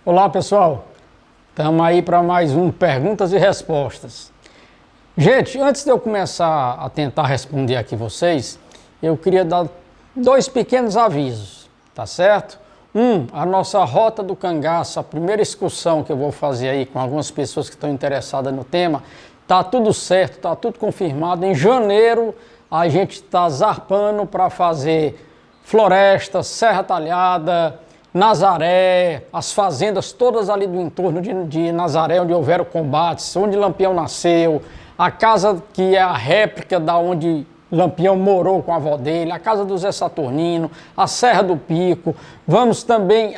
Olá pessoal, estamos aí para mais um Perguntas e Respostas. Gente, antes de eu começar a tentar responder aqui vocês, eu queria dar dois pequenos avisos, tá certo? A nossa Rota do Cangaço, a primeira excursão que eu vou fazer aí com algumas pessoas que estão interessadas no tema, tá tudo certo, tá tudo confirmado. Em janeiro a gente está zarpando para fazer Floresta, Serra Talhada, Nazaré, as fazendas todas ali do entorno de Nazaré, onde houveram combates, onde Lampião nasceu, a casa que é a réplica da onde Lampião morou com a avó dele, a casa do Zé Saturnino, a Serra do Pico, vamos também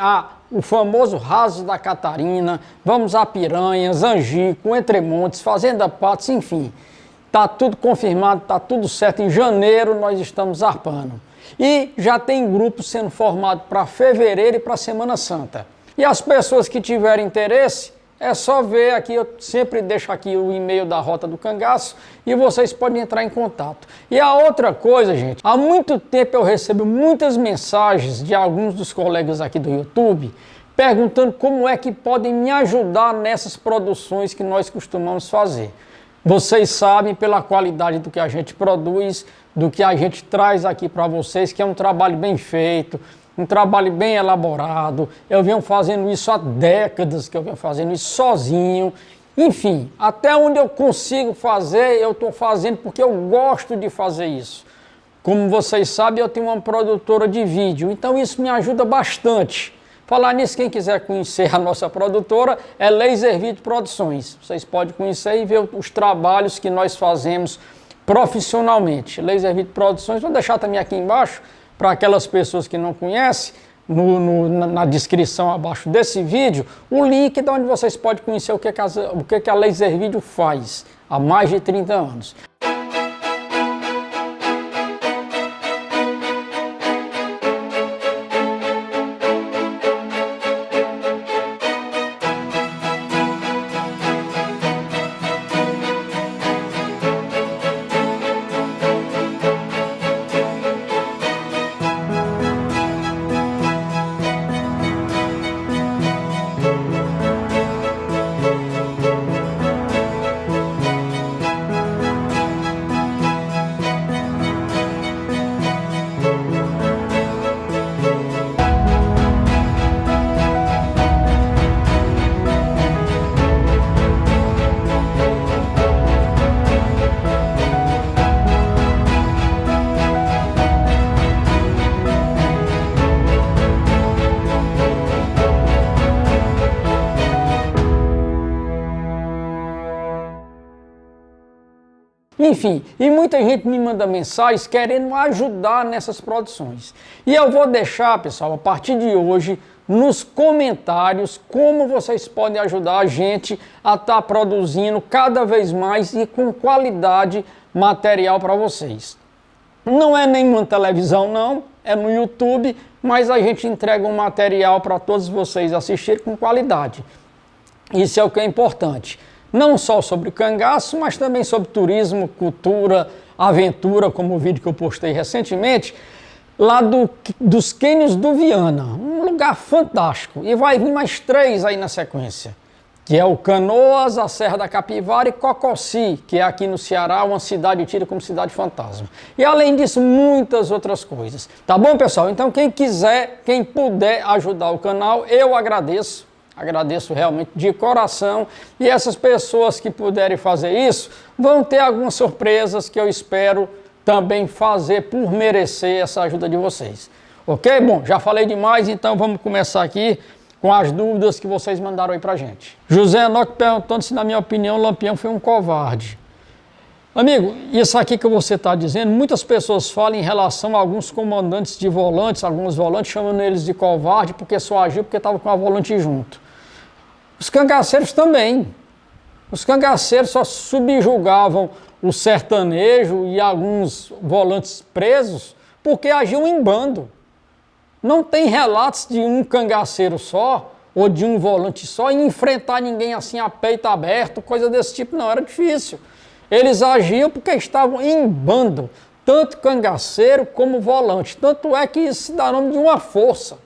o famoso Raso da Catarina, vamos a Piranhas, Angico, Entremontes, Fazenda Patos, enfim, tá tudo confirmado, tá tudo certo. Em janeiro nós estamos zarpando. E já tem grupos sendo formados para fevereiro e para Semana Santa. E as pessoas que tiverem interesse, é só ver aqui, eu sempre deixo aqui o e-mail da Rota do Cangaço e vocês podem entrar em contato. E a outra coisa, gente, há muito tempo eu recebo muitas mensagens de alguns dos colegas aqui do YouTube perguntando como é que podem me ajudar nessas produções que nós costumamos fazer. Vocês sabem pela qualidade do que a gente produz, do que a gente traz aqui para vocês, que é um trabalho bem feito, um trabalho bem elaborado. Eu venho fazendo isso há décadas, que eu venho fazendo isso sozinho. Enfim, até onde eu consigo fazer, eu estou fazendo porque eu gosto de fazer isso. Como vocês sabem, eu tenho uma produtora de vídeo, então isso me ajuda bastante. Falar nisso, quem quiser conhecer a nossa produtora é Laser Vídeo Produções. Vocês podem conhecer e ver os trabalhos que nós fazemos profissionalmente. Laser Vídeo Produções, vou deixar também aqui embaixo, para aquelas pessoas que não conhecem, na descrição abaixo desse vídeo, o link de onde vocês podem conhecer o que a Laser Vídeo faz há mais de 30 anos. Enfim, e muita gente me manda mensagens querendo ajudar nessas produções. E eu vou deixar, pessoal, a partir de hoje, nos comentários, como vocês podem ajudar a gente a estar produzindo cada vez mais e com qualidade material para vocês. Não é nenhuma televisão, não, é no YouTube, mas a gente entrega um material para todos vocês assistirem com qualidade. Isso é o que é importante. Não só sobre o cangaço, mas também sobre turismo, cultura, aventura, como o vídeo que eu postei recentemente, lá dos cânions do Viana, um lugar fantástico. E vai vir mais 3 aí na sequência, que é o Canoas, a Serra da Capivara e Cocossi, que é aqui no Ceará, uma cidade tida como cidade fantasma. E além disso, muitas outras coisas. Tá bom, pessoal? Então quem quiser, quem puder ajudar o canal, eu agradeço. Agradeço realmente de coração, e essas pessoas que puderem fazer isso vão ter algumas surpresas que eu espero também fazer por merecer essa ajuda de vocês. Ok? Bom, já falei demais, então vamos começar aqui com as dúvidas que vocês mandaram aí pra gente. José Enoque perguntando se, na minha opinião, Lampião foi um covarde. Amigo, isso aqui que você está dizendo, muitas pessoas falam em relação a alguns comandantes de volantes, alguns volantes chamando eles de covarde porque só agiu porque estava com a volante junto. Os cangaceiros também. Os cangaceiros só subjugavam o sertanejo e alguns volantes presos porque agiam em bando. Não tem relatos de um cangaceiro só ou de um volante só e enfrentar ninguém assim a peito aberto, coisa desse tipo, não, era difícil. Eles agiam porque estavam em bando, tanto cangaceiro como volante. Tanto é que isso se dá nome de uma força.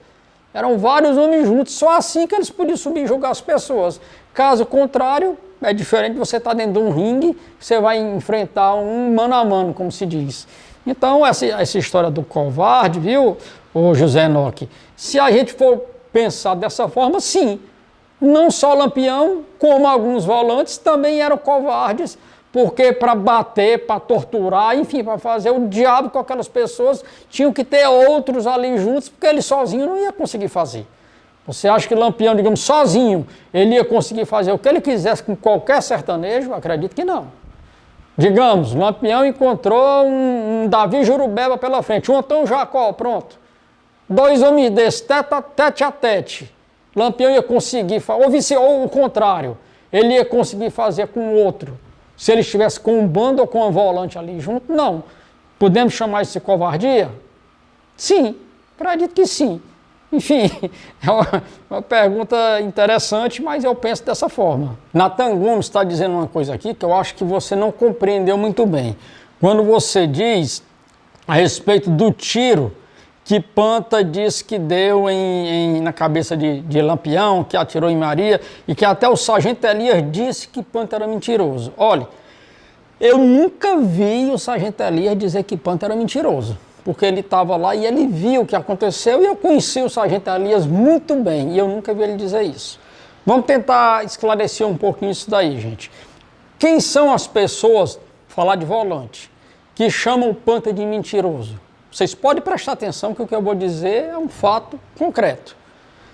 Eram vários homens juntos, só assim que eles podiam subir e jogar as pessoas. Caso contrário, é diferente de você estar dentro de um ringue, você vai enfrentar um mano a mano, como se diz. Então, essa história do covarde, viu, ô José Enoque? Se a gente for pensar dessa forma, sim. Não só o Lampião, como alguns volantes também eram covardes, porque para bater, para torturar, enfim, para fazer o diabo com aquelas pessoas, tinham que ter outros ali juntos, porque ele sozinho não ia conseguir fazer. Você acha que Lampião, digamos, sozinho, ele ia conseguir fazer o que ele quisesse com qualquer sertanejo? Acredito que não. Digamos, Lampião encontrou um Davi Jurubeba pela frente, um Antão Jacó, pronto. Dois homens desses, tete a tete. Lampião ia conseguir, ou o contrário, ele ia conseguir fazer com o outro. Se ele estivesse com um bando ou com um volante ali junto, não. Podemos chamar isso de covardia? Sim, acredito que sim. Enfim, é uma pergunta interessante, mas eu penso dessa forma. Natan Gomes está dizendo uma coisa aqui que eu acho que você não compreendeu muito bem. Quando você diz a respeito do tiro que Panta disse que deu na cabeça de Lampião, que atirou em Maria, e que até o sargento Elias disse que Panta era mentiroso. Olha, eu nunca vi o sargento Elias dizer que Panta era mentiroso, porque ele estava lá e ele viu o que aconteceu, e eu conheci o sargento Elias muito bem, e eu nunca vi ele dizer isso. Vamos tentar esclarecer um pouquinho isso daí, gente. Quem são as pessoas, falar de volante, que chamam o Panta de mentiroso? Vocês podem prestar atenção que o que eu vou dizer é um fato concreto.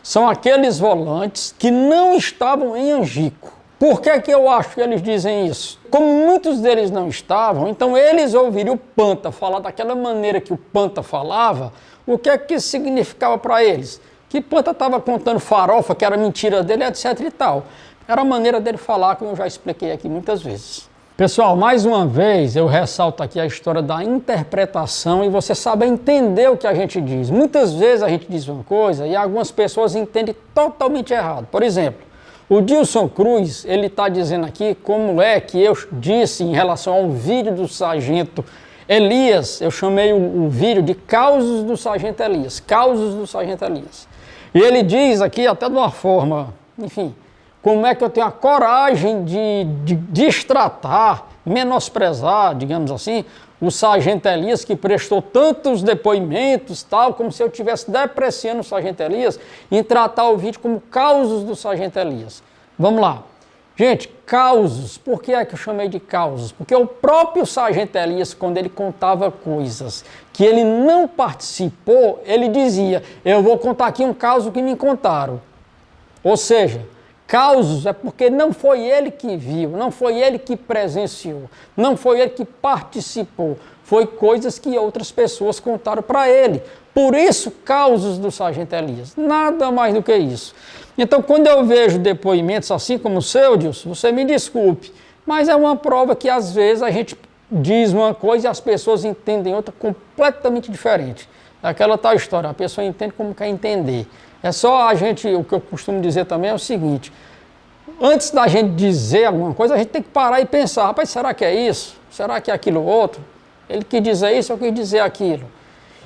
São aqueles volantes que não estavam em Angico. Por que que eu acho que eles dizem isso? Como muitos deles não estavam, então eles ouviram o Panta falar daquela maneira que o Panta falava, o que é que isso significava para eles? Que Panta estava contando farofa, que era mentira dele, etc e tal. Era a maneira dele falar, como eu já expliquei aqui muitas vezes. Pessoal, mais uma vez eu ressalto aqui a história da interpretação e você saber entender o que a gente diz. Muitas vezes a gente diz uma coisa e algumas pessoas entendem totalmente errado. Por exemplo, o Dilson Cruz, ele está dizendo aqui como é que eu disse em relação ao vídeo do sargento Elias, eu chamei o vídeo de Causos do Sargento Elias, Causos do Sargento Elias. E ele diz aqui até de uma forma, enfim, como é que eu tenho a coragem de destratar, menosprezar, digamos assim, o sargento Elias, que prestou tantos depoimentos, tal, como se eu estivesse depreciando o sargento Elias, em tratar o vídeo como Causos do Sargento Elias. Vamos lá. Gente, causos, por que é que eu chamei de causos? Porque o próprio sargento Elias, quando ele contava coisas que ele não participou, ele dizia, eu vou contar aqui um caso que me contaram. Ou seja, causos é porque não foi ele que viu, não foi ele que presenciou, não foi ele que participou, foi coisas que outras pessoas contaram para ele. Por isso, causos do sargento Elias, nada mais do que isso. Então, quando eu vejo depoimentos assim como o seu, Dilson, você me desculpe, mas é uma prova que às vezes a gente diz uma coisa e as pessoas entendem outra completamente diferente. Aquela tal história, a pessoa entende como quer entender. É só a gente, o que eu costumo dizer também é o seguinte, antes da gente dizer alguma coisa, a gente tem que parar e pensar, rapaz, será que é isso? Será que é aquilo outro? Ele quis dizer isso, eu quis dizer aquilo.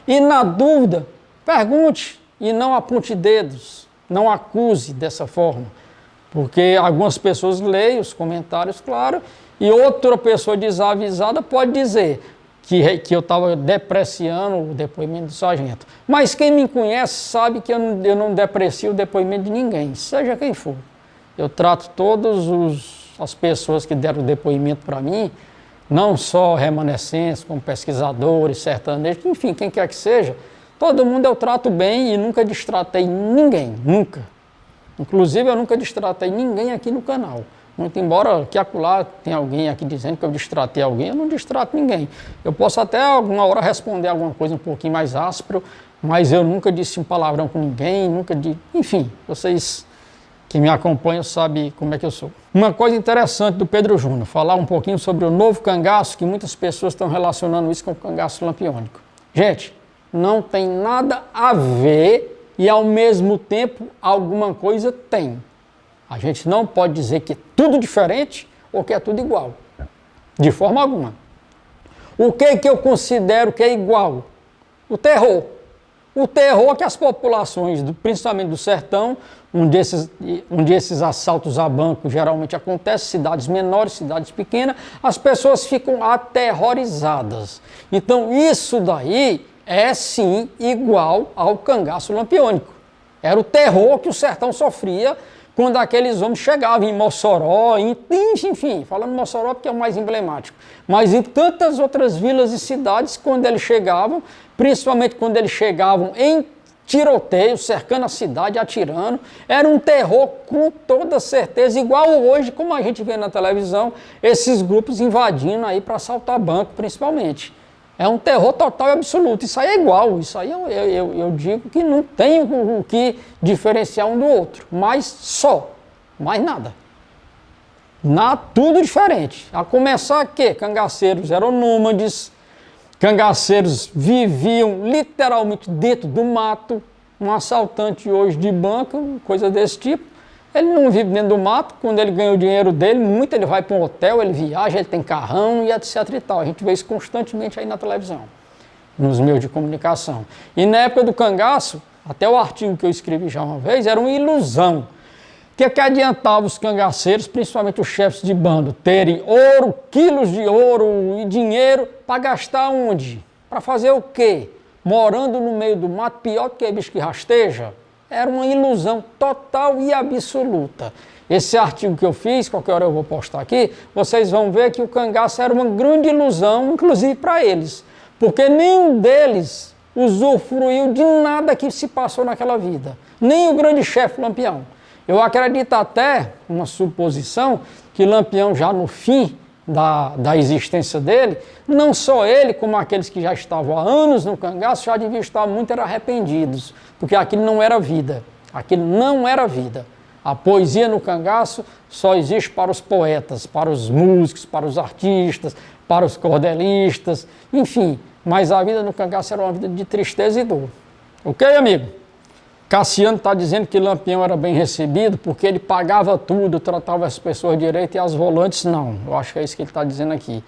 E na dúvida, pergunte e não aponte dedos, não acuse dessa forma. Porque algumas pessoas leem os comentários, claro, e outra pessoa desavisada pode dizer que eu estava depreciando o depoimento do sargento. Mas quem me conhece sabe que eu não deprecio o depoimento de ninguém, seja quem for. Eu trato todas as pessoas que deram depoimento para mim, não só remanescentes, como pesquisadores, sertanejos, enfim, quem quer que seja, todo mundo eu trato bem e nunca destratei ninguém, nunca. Inclusive eu nunca destratei ninguém aqui no canal. Muito embora que acolá tenha alguém aqui dizendo que eu destratei alguém, eu não destrato ninguém. Eu posso até alguma hora responder alguma coisa um pouquinho mais áspero, mas eu nunca disse um palavrão com ninguém, nunca disse... Enfim, vocês que me acompanham sabem como é que eu sou. Uma coisa interessante do Pedro Júnior, falar um pouquinho sobre o novo cangaço, que muitas pessoas estão relacionando isso com o cangaço lampiônico. Gente, não tem nada a ver e ao mesmo tempo alguma coisa tem. A gente não pode dizer que é tudo diferente ou que é tudo igual. De forma alguma. O que eu considero que é igual? O terror. o terror que as populações, principalmente do sertão, onde esses assaltos a banco geralmente acontecem, cidades menores, cidades pequenas, as pessoas ficam aterrorizadas. Então isso daí é sim igual ao cangaço lampiônico. Era o terror que o sertão sofria quando aqueles homens chegavam em Mossoró, enfim, falando Mossoró porque é o mais emblemático, mas em tantas outras vilas e cidades, quando eles chegavam, principalmente quando eles chegavam em tiroteio, cercando a cidade, atirando, era um terror com toda certeza, igual hoje, como a gente vê na televisão, esses grupos invadindo aí para assaltar banco, principalmente. É um terror total e absoluto. Isso aí é igual, isso aí eu digo que não tem o que diferenciar um do outro, mas só, mais nada. Tudo diferente. A começar que cangaceiros eram nômades, cangaceiros viviam literalmente dentro do mato. Um assaltante hoje de banco, coisa desse tipo, ele não vive dentro do mato. Quando ele ganha o dinheiro dele, muito ele vai para um hotel, ele viaja, ele tem carrão e etc e tal. A gente vê isso constantemente aí na televisão, nos meios de comunicação. E na época do cangaço, até o artigo que eu escrevi já uma vez, era uma ilusão. O que adiantava os cangaceiros, principalmente os chefes de bando, terem ouro, quilos de ouro e dinheiro para gastar onde? Para fazer o quê? Morando no meio do mato, pior do que bicho que rasteja? Era uma ilusão total e absoluta. Esse artigo que eu fiz, qualquer hora eu vou postar aqui, vocês vão ver que o cangaço era uma grande ilusão, inclusive para eles, porque nenhum deles usufruiu de nada que se passou naquela vida, nem o grande chefe Lampião. Eu acredito até, uma suposição, que Lampião já no fim da existência dele, não só ele, como aqueles que já estavam há anos no cangaço, já deviam estar muito arrependidos, porque aquilo não era vida, aquilo não era vida. A poesia no cangaço só existe para os poetas, para os músicos, para os artistas, para os cordelistas, enfim, mas a vida no cangaço era uma vida de tristeza e dor. Ok, amigo? Cassiano está dizendo que Lampião era bem recebido porque ele pagava tudo, tratava as pessoas direito e as volantes não. Eu acho que é isso que ele está dizendo aqui.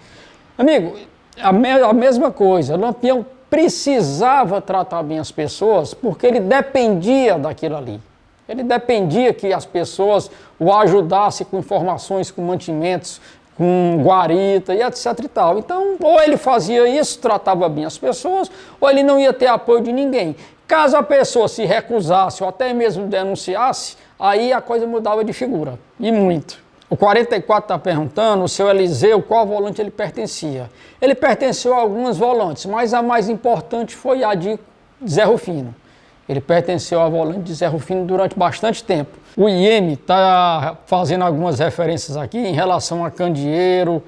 Amigo, a mesma coisa, Lampião precisava tratar bem as pessoas porque ele dependia daquilo ali. Ele dependia que as pessoas o ajudassem com informações, com mantimentos, com guarita e etc e tal. Então, ou ele fazia isso, tratava bem as pessoas, ou ele não ia ter apoio de ninguém. Caso a pessoa se recusasse ou até mesmo denunciasse, aí a coisa mudava de figura, e muito. O 44 está perguntando, o seu Eliseu, qual volante ele pertencia. Ele pertenceu a algumas volantes, mas a mais importante foi a de Zé Rufino. Ele pertenceu à volante de Zé Rufino durante bastante tempo. O IEM está fazendo algumas referências aqui em relação a candeeiro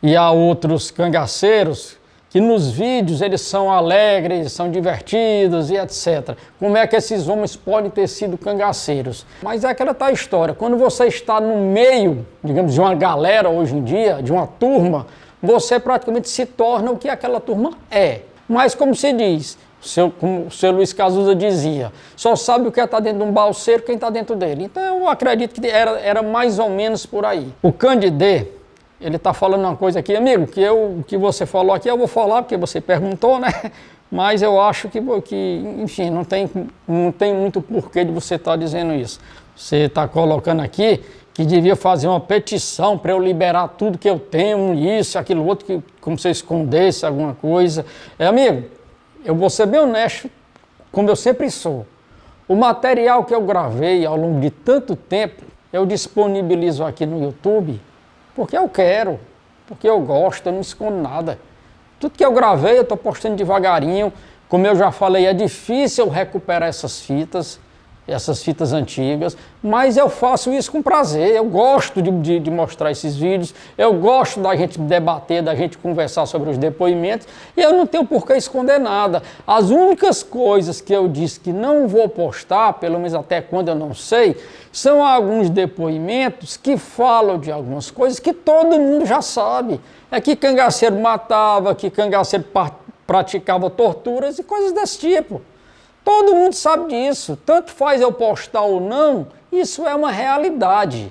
e a outros cangaceiros, que nos vídeos eles são alegres, são divertidos e etc. Como é que esses homens podem ter sido cangaceiros? Mas é aquela tal história, quando você está no meio, digamos, de uma galera hoje em dia, de uma turma, praticamente se torna o que aquela turma é. Mas como se diz, como o seu Luiz Cazuza dizia, só sabe o que está dentro de um balseiro quem está dentro dele. Então eu acredito que era mais ou menos por aí. O Candidê, ele está falando uma coisa aqui, amigo, que você falou aqui, eu vou falar porque você perguntou, né? Mas eu acho que enfim, não tem muito porquê de você estar dizendo isso. Você está colocando aqui que devia fazer uma petição para eu liberar tudo que eu tenho, isso, aquilo outro, que, como se eu escondesse alguma coisa. Amigo, eu vou ser bem honesto, como eu sempre sou. O material que eu gravei ao longo de tanto tempo, eu disponibilizo aqui no YouTube, porque eu quero, porque eu gosto, eu não escondo nada. Tudo que eu gravei, eu estou postando devagarinho. Como eu já falei, é difícil recuperar essas fitas antigas, mas eu faço isso com prazer. Eu gosto de mostrar esses vídeos, eu gosto da gente debater, da gente conversar sobre os depoimentos, e eu não tenho por que esconder nada. As únicas coisas que eu disse que não vou postar, pelo menos até quando eu não sei, são alguns depoimentos que falam de algumas coisas que todo mundo já sabe. É que cangaceiro matava, que cangaceiro praticava torturas e coisas desse tipo. Todo mundo sabe disso, tanto faz eu postar ou não, isso é uma realidade.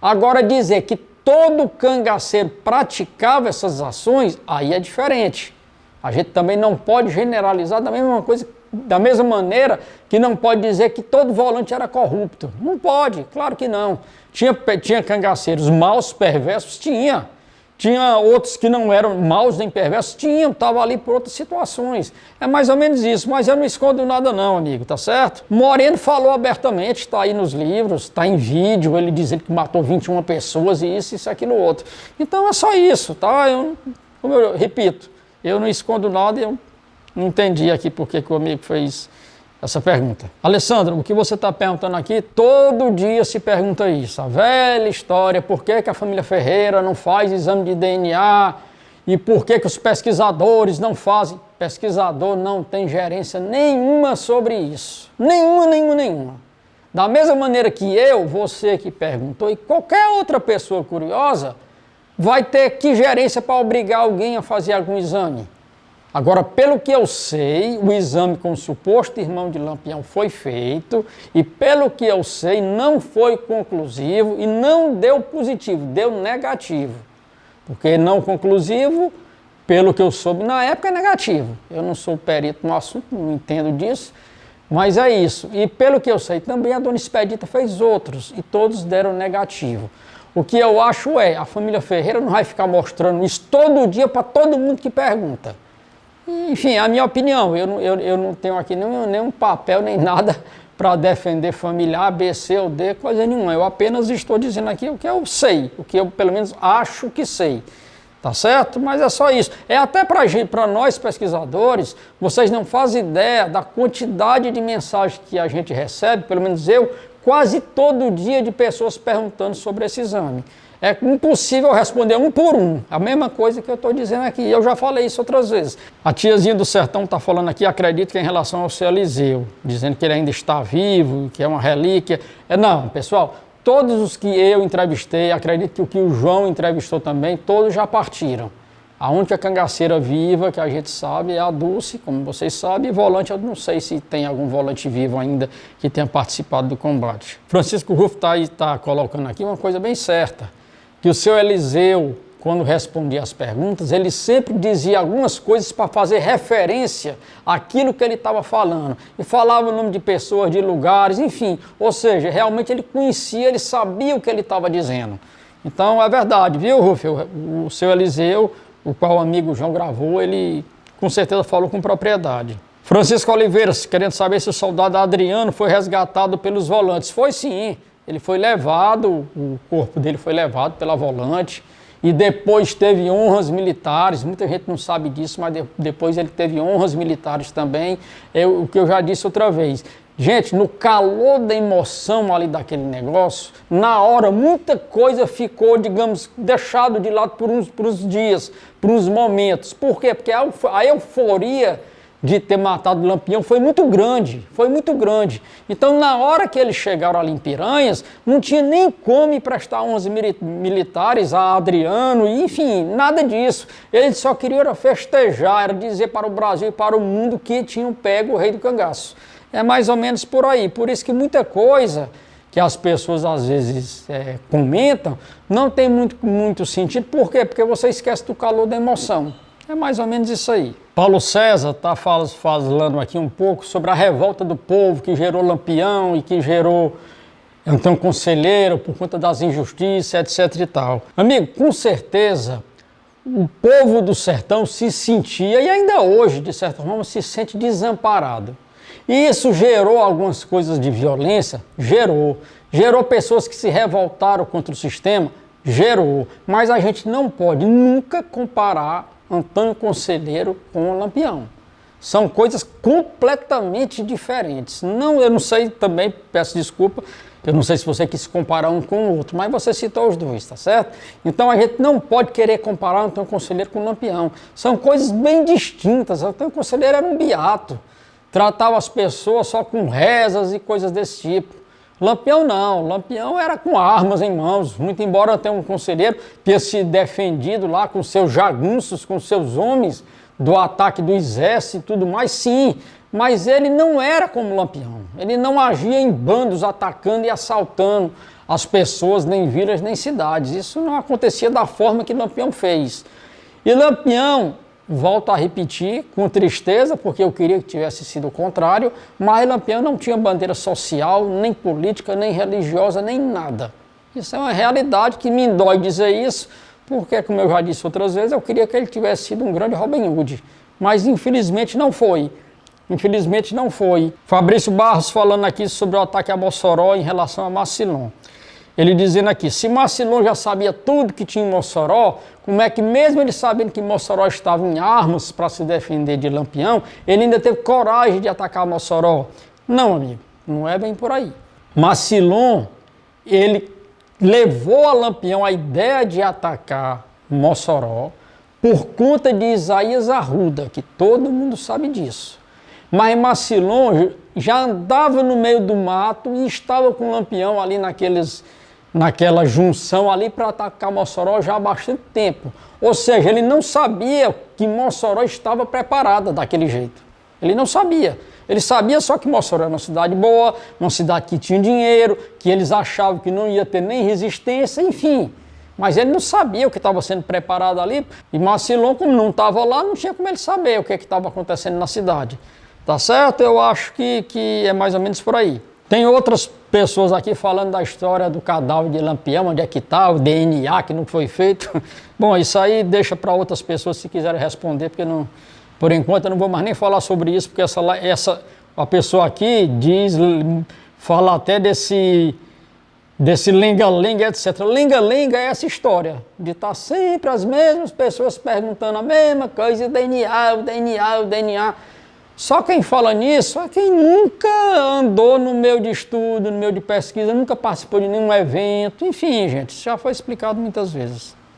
Agora dizer que todo cangaceiro praticava essas ações, aí é diferente. A gente também não pode generalizar da mesma coisa Da mesma maneira que não pode dizer que todo volante era corrupto. Não pode, claro que não. Tinha cangaceiros maus, perversos? Tinha. Tinha outros que não eram maus nem perversos? Tinham, estavam ali por outras situações. É mais ou menos isso, mas eu não escondo nada não, amigo, tá certo? Moreno falou abertamente, está aí nos livros, está em vídeo, ele dizendo que matou 21 pessoas e isso, aquilo, outro. Então é só isso, tá? Como eu repito, eu não escondo nada e eu não entendi aqui por que o amigo fez essa pergunta. Alessandro, o que você está perguntando aqui, todo dia se pergunta isso. A velha história, por que a família Ferreira não faz exame de DNA e por que os pesquisadores não fazem. Pesquisador não tem gerência nenhuma sobre isso. Nenhuma. Da mesma maneira que você que perguntou e qualquer outra pessoa curiosa vai ter que gerência para obrigar alguém a fazer algum exame. Agora, pelo que eu sei, o exame com o suposto irmão de Lampião foi feito e, pelo que eu sei, não foi conclusivo e não deu positivo, deu negativo. Porque não conclusivo, pelo que eu soube na época, é negativo. Eu não sou perito no assunto, não entendo disso, mas é isso. E pelo que eu sei também, a dona Expedita fez outros e todos deram negativo. O que eu acho a família Ferreira não vai ficar mostrando isso todo dia para todo mundo que pergunta. Enfim, a minha opinião, eu não tenho aqui nenhum papel, nem nada para defender familiar, B, C ou D, coisa nenhuma. Eu apenas estou dizendo aqui o que eu sei, o que eu pelo menos acho que sei. Tá certo? Mas é só isso. É até para nós pesquisadores, vocês não fazem ideia da quantidade de mensagens que a gente recebe, pelo menos eu, quase todo dia de pessoas perguntando sobre esse exame. É impossível responder um por um, a mesma coisa que eu estou dizendo aqui, eu já falei isso outras vezes. A tiazinha do sertão está falando aqui, acredito que é em relação ao seu Eliseu, dizendo que ele ainda está vivo, que é uma relíquia. Não, pessoal, todos os que eu entrevistei, acredito que o que o João entrevistou também, todos já partiram. A única cangaceira viva que a gente sabe é a Dulce, como vocês sabem, e volante, eu não sei se tem algum volante vivo ainda que tenha participado do combate. Francisco Rufo está colocando aqui uma coisa bem certa, que o seu Eliseu, quando respondia as perguntas, ele sempre dizia algumas coisas para fazer referência àquilo que ele estava falando. E falava o nome de pessoas, de lugares, enfim. Ou seja, realmente ele conhecia, ele sabia o que ele estava dizendo. Então é verdade, viu, Rufo? O seu Eliseu, o qual o amigo João gravou, ele com certeza falou com propriedade. Francisco Oliveira, querendo saber se o soldado Adriano foi resgatado pelos volantes. Foi sim. Ele foi levado, o corpo dele foi levado pela volante e depois teve honras militares. Muita gente não sabe disso, mas depois ele teve honras militares também. O que eu já disse outra vez. Gente, no calor da emoção ali daquele negócio, na hora muita coisa ficou, digamos, deixado de lado por uns dias, por uns momentos. Por quê? Porque a euforia de ter matado o Lampião foi muito grande. Então, na hora que eles chegaram ali em Piranhas, não tinha nem como prestar honras militares a Adriano, enfim, nada disso. Eles só queriam festejar, era dizer para o Brasil e para o mundo que tinham pego o rei do cangaço. É mais ou menos por aí. Por isso que muita coisa que as pessoas às vezes comentam não tem muito sentido. Por quê? Porque você esquece do calor da emoção. É mais ou menos isso aí. Paulo César está falando aqui um pouco sobre a revolta do povo que gerou Lampião e que gerou Antônio Conselheiro por conta das injustiças, etc e tal. Amigo, com certeza o povo do sertão se sentia, e ainda hoje, de certa forma, se sente desamparado. E isso gerou algumas coisas de violência? Gerou pessoas que se revoltaram contra o sistema? Gerou. Mas a gente não pode nunca comparar Antônio Conselheiro com o Lampião. São coisas completamente diferentes. Eu não sei também, peço desculpa, eu não sei se você quis comparar um com o outro, mas você citou os dois, tá certo? Então a gente não pode querer comparar o Antônio Conselheiro com o Lampião. São coisas bem distintas. O Antônio Conselheiro era um beato, tratava as pessoas só com rezas e coisas desse tipo. Lampião não, Lampião era com armas em mãos, muito embora até um conselheiro tenha se defendido lá com seus jagunços, com seus homens do ataque do exército e tudo mais, sim, mas ele não era como Lampião, ele não agia em bandos atacando e assaltando as pessoas, nem vilas, nem cidades, isso não acontecia da forma que Lampião fez. E Lampião, volto a repetir, com tristeza, porque eu queria que tivesse sido o contrário, mas Lampião não tinha bandeira social, nem política, nem religiosa, nem nada. Isso é uma realidade que me dói dizer isso, porque, como eu já disse outras vezes, eu queria que ele tivesse sido um grande Robin Hood, mas infelizmente não foi. Infelizmente não foi. Fabrício Barros falando aqui sobre o ataque a Mossoró em relação a Marcilon. Ele dizendo aqui, se Marcilon já sabia tudo que tinha em Mossoró, como é que mesmo ele sabendo que Mossoró estava em armas para se defender de Lampião, ele ainda teve coragem de atacar Mossoró? Não, amigo, não é bem por aí. Marcilon, ele levou a Lampião a ideia de atacar Mossoró por conta de Isaías Arruda, que todo mundo sabe disso. Mas Marcilon já andava no meio do mato e estava com o Lampião ali naquela junção ali para atacar Mossoró já há bastante tempo. Ou seja, ele não sabia que Mossoró estava preparada daquele jeito. Ele não sabia. Ele sabia só que Mossoró era uma cidade boa, uma cidade que tinha dinheiro, que eles achavam que não ia ter nem resistência, enfim. Mas ele não sabia o que estava sendo preparado ali. E Marcilon, como não estava lá, não tinha como ele saber o que estava acontecendo na cidade. Tá certo? Eu acho que é mais ou menos por aí. Tem outras pessoas aqui falando da história do cadáver de Lampião, onde é que está, o DNA que não foi feito. Bom, isso aí deixa para outras pessoas se quiserem responder, porque não, por enquanto eu não vou mais nem falar sobre isso, porque a pessoa aqui fala até desse lenga-lenga, etc. Lenga-lenga é essa história de estar sempre as mesmas pessoas perguntando a mesma coisa, o DNA, o DNA, o DNA. Só quem fala nisso é quem nunca andou no meio de estudo, no meio de pesquisa, nunca participou de nenhum evento, enfim, gente, isso já foi explicado muitas vezes.